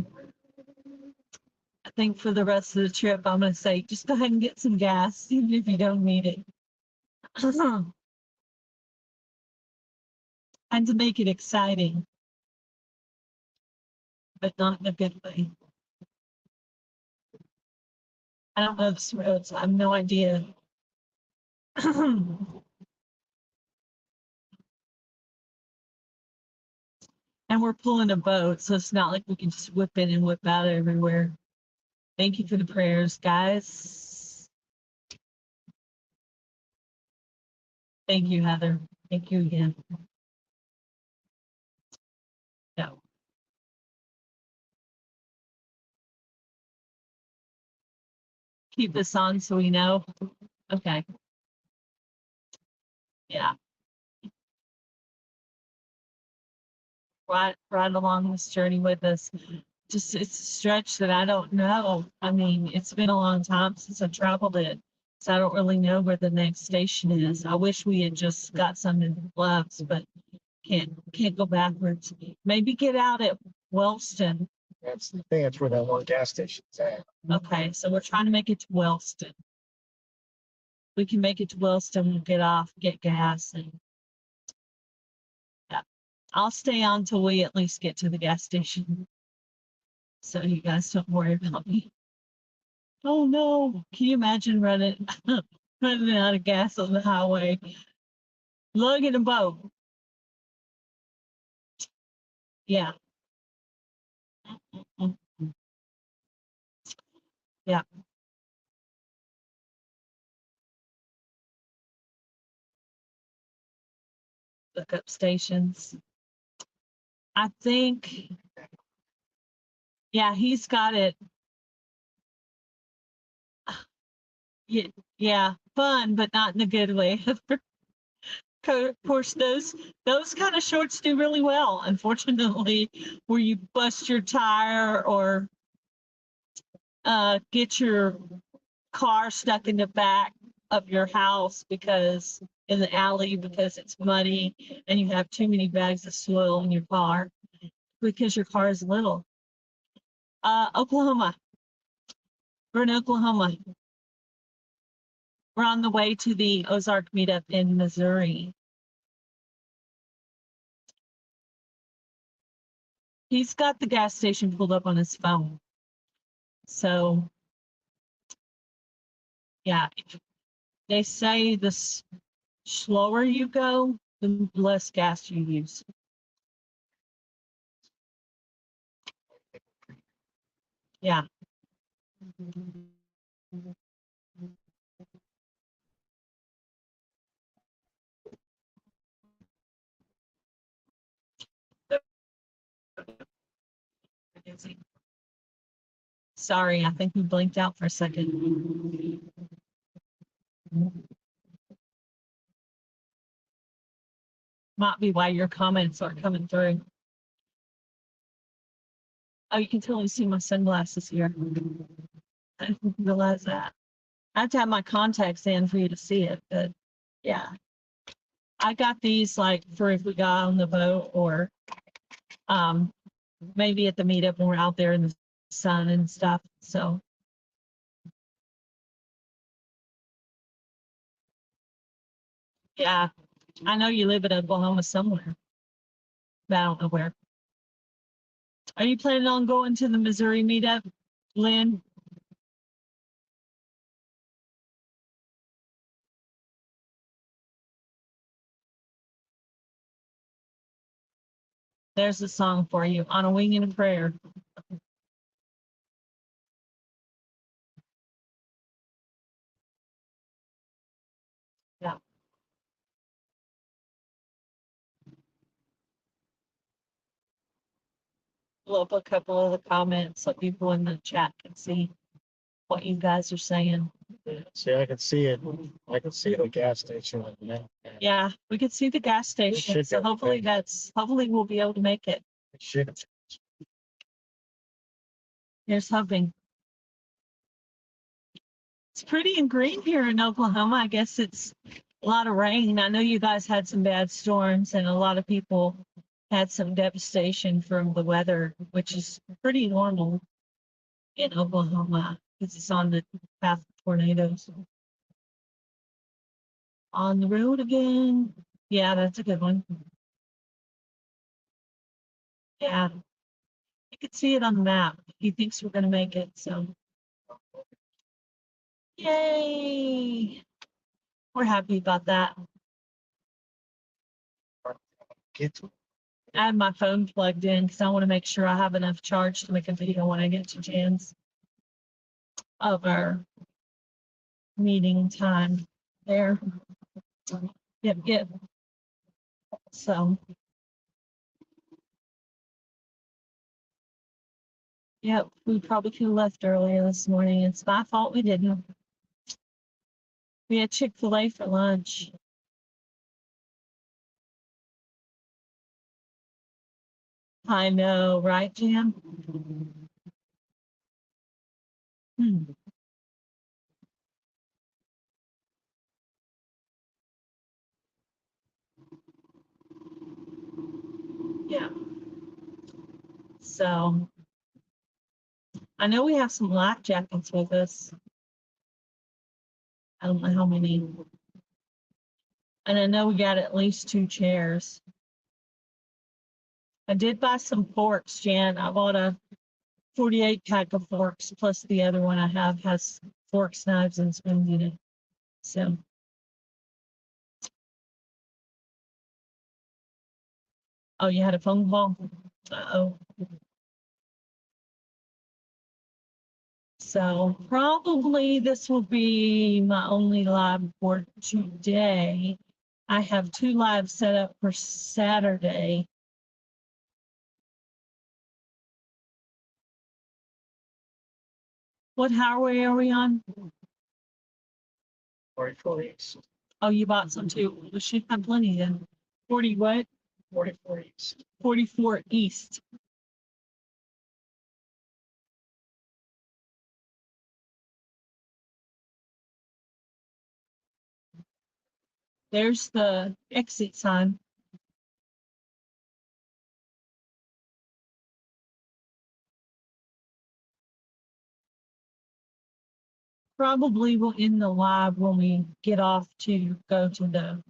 I think for the rest of the trip, I'm going to say, just go ahead and get some gas, even if you don't need it. And to make it exciting, but not in a good way. I don't know this roads. I have no idea. And we're pulling a boat, so it's not like we can just whip in and whip out everywhere. Thank you for the prayers, guys. Thank you, Heather. Thank you again. No. Keep this on so we know. Okay. Yeah. Right along this journey with us. Just it's a stretch that I don't know. I mean, it's been a long time since I traveled it, so I don't really know where the next station is. I wish we had just got some in the gloves, but can't go backwards. Maybe get out at Wellston. That's the thing. That's where that one gas station's at. Okay, so we're trying to make it to Wellston. We can make it to Wellston, we'll get off, get gas, and yeah. I'll stay on till we at least get to the gas station. So you guys don't worry about me. Oh no, can you imagine running out of gas on the highway? Lugging a boat. Yeah. Yeah. Look up stations. I think, yeah, he's got it. Yeah, fun, but not in a good way. Of course, those kind of shorts do really well. Unfortunately, where you bust your tire or get your car stuck in the back of your house because in the alley because it's muddy and you have too many bags of soil in your car because your car is little. Oklahoma. We're in Oklahoma. We're on the way to the Ozark Meetup in Missouri. He's got the gas station pulled up on his phone. So, yeah, they say the slower you go, the less gas you use. Yeah. Sorry, I think we blinked out for a second. Might be why your comments aren't coming through. Oh, you can totally see my sunglasses here. I didn't realize that. I have to have my contacts in for you to see it, but yeah. I got these like for if we got on the boat or maybe at the meetup when we're out there in the sun and stuff. So yeah, I know you live in Oklahoma somewhere, but I don't know where. Are you planning on going to the Missouri meetup, Lynn? There's a song for you, On a Wing and a Prayer. Yeah. Pull up a couple of the comments so people in the chat can see what you guys are saying. See, I can see it. I can see the gas station on the map. Yeah, we could see the gas station, should so go. hopefully we'll be able to make it. It should. Here's hoping. It's pretty and green here in Oklahoma. I guess it's a lot of rain. I know you guys had some bad storms and a lot of people had some devastation from the weather, which is pretty normal in Oklahoma because it's on the path of tornadoes. On the road again. Yeah, that's a good one. Yeah, you can see it on the map. He thinks we're going to make it, so. Yay! We're happy about that. Get to I have my phone plugged in because I want to make sure I have enough charge to make a video when I get to Jan's of our meeting time there. Yep. So, yep, we probably could have left earlier this morning. It's my fault we didn't. We had Chick-fil-A for lunch. I know, right, Jan? Yeah. So, I know we have some life jackets with us. I don't know how many. And I know we got at least 2 chairs. I did buy some forks, Jan. I bought a 48 pack of forks, plus the other one I have has forks, knives, and spoons in it. So, oh, you had a phone call? Uh-oh. So probably this will be my only live for today. I have 2 lives set up for Saturday. What highway are we on? 44 east. Oh, you bought some too. We should have plenty then. 40 what? 44 east. 44 east. There's the exit sign. Probably will end the live when we get off to go to the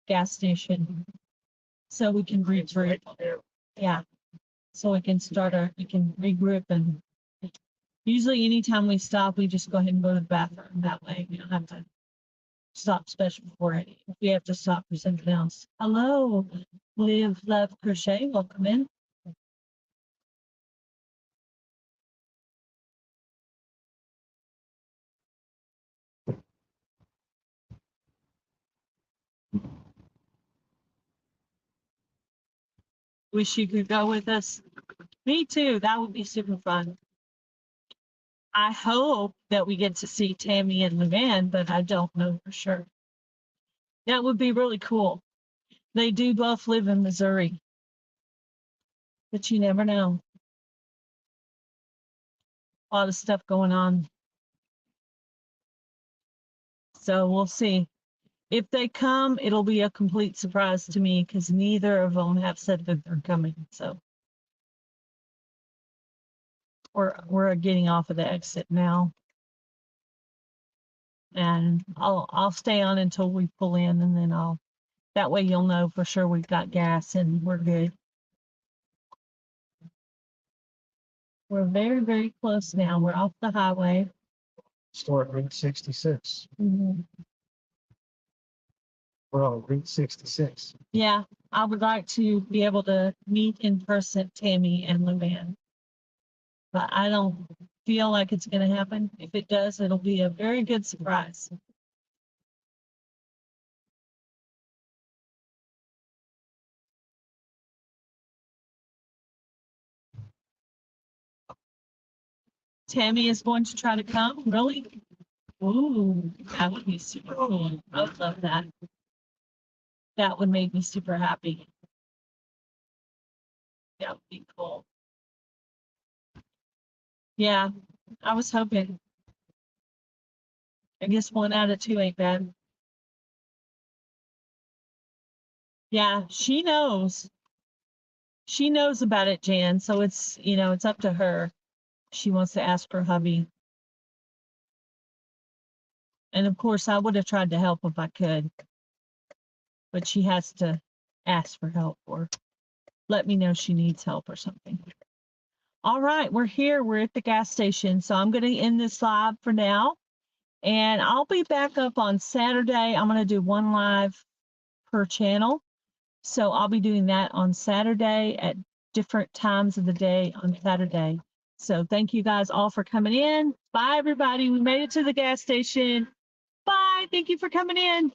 gas station. So we can regroup. Yeah. So we can we can regroup, and usually anytime we stop, we just go ahead and go to the bathroom. That way we don't have to stop special for it. If we have to stop for something else. Hello, Live, Love, Crochet. Welcome in. Wish you could go with us. Me too. That would be super fun. I hope that we get to see Tammy and Levan, but I don't know for sure. That would be really cool. They do both live in Missouri, but you never know. A lot of stuff going on. So we'll see. If they come, it'll be a complete surprise to me because neither of them have said that they're coming. So we're getting off of the exit now. And I'll stay on until we pull in, and then that way you'll know for sure we've got gas and we're good. We're very, very close now. We're off the highway. Store at Route 66. Mm-hmm. We're on Route 66. Yeah, I would like to be able to meet in person Tammy and Levan, but I don't feel like it's going to happen. If it does, it'll be a very good surprise. Tammy is going to try to come, really? Ooh, that would be super cool. I would love that. That would make me super happy. That would be cool. Yeah, I was hoping. I guess 1 out of 2 ain't bad. Yeah, she knows. She knows about it, Jan. So it's, it's up to her. She wants to ask her hubby. And of course, I would have tried to help if I could. But she has to ask for help or let me know she needs help or something. All right, we're here. We're at the gas station. So I'm going to end this live for now. And I'll be back up on Saturday. I'm going to do 1 live per channel. So I'll be doing that on Saturday at different times of the day on Saturday. So thank you guys all for coming in. Bye, everybody. We made it to the gas station. Bye. Thank you for coming in.